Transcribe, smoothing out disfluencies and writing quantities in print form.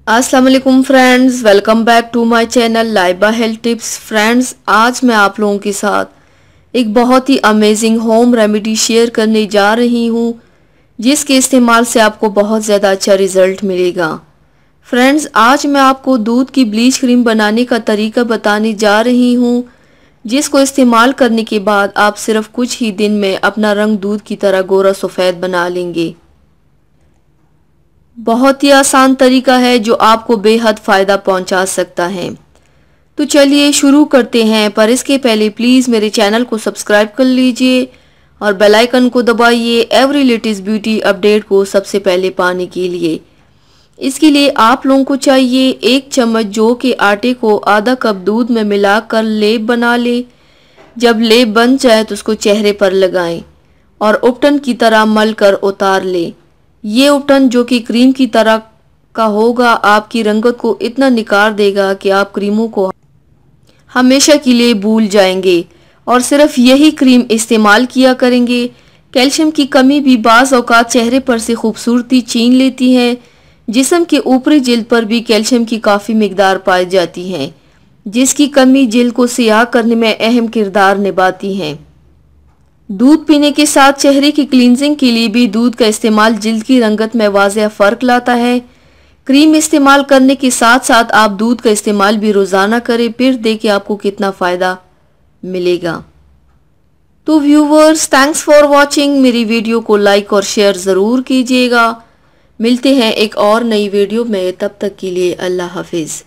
अस्सलाम वालेकुम friends, welcome back to my channel Laiba health tips. Friends, आज मैं आप लोगों के साथ एक बहुत ही अमेजिंग होम रेमेडी शेयर करने जा रही हूँ जिसके इस्तेमाल से आपको बहुत ज़्यादा अच्छा रिज़ल्ट मिलेगा। फ्रेंड्स, आज मैं आपको दूध की ब्लीच क्रीम बनाने का तरीका बताने जा रही हूँ जिसको इस्तेमाल करने के बाद आप सिर्फ कुछ ही दिन में अपना रंग दूध की तरह गोरा सफ़ेद बना लेंगे। बहुत ही आसान तरीका है जो आपको बेहद फ़ायदा पहुंचा सकता है। तो चलिए शुरू करते हैं, पर इसके पहले प्लीज़ मेरे चैनल को सब्सक्राइब कर लीजिए और बेल आइकन को दबाइए एवरी लेटेस्ट ब्यूटी अपडेट को सबसे पहले पाने के लिए। इसके लिए आप लोगों को चाहिए 1 चम्मच जौ के आटे को आधा कप दूध में मिलाकर लेप बना ले। जब लेप बन जाए तो उसको चेहरे पर लगाएं और उपटन की तरह मल कर उतार ले। ये उपटन जो कि क्रीम की तरह का होगा आपकी रंगत को इतना निखार देगा कि आप क्रीमों को हमेशा के लिए भूल जाएंगे और सिर्फ यही क्रीम इस्तेमाल किया करेंगे। कैल्शियम की कमी भी बाज़ औक़ात चेहरे पर से खूबसूरती छीन लेती है। जिस्म के ऊपरी जिल्द पर भी कैल्शियम की काफ़ी मिकदार पाई जाती है जिसकी कमी जिल्द को सियाह करने में अहम किरदार निभाती है। दूध पीने के साथ चेहरे की क्लींजिंग के लिए भी दूध का इस्तेमाल जिल्द की रंगत में वाज़ेह फ़र्क लाता है। क्रीम इस्तेमाल करने के साथ साथ आप दूध का इस्तेमाल भी रोज़ाना करें, फिर देखिए आपको कितना फ़ायदा मिलेगा। तो व्यूवर्स, थैंक्स फॉर वॉचिंग। मेरी वीडियो को लाइक और शेयर ज़रूर कीजिएगा। मिलते हैं एक और नई वीडियो में, तब तक के लिए अल्लाह हाफिज़।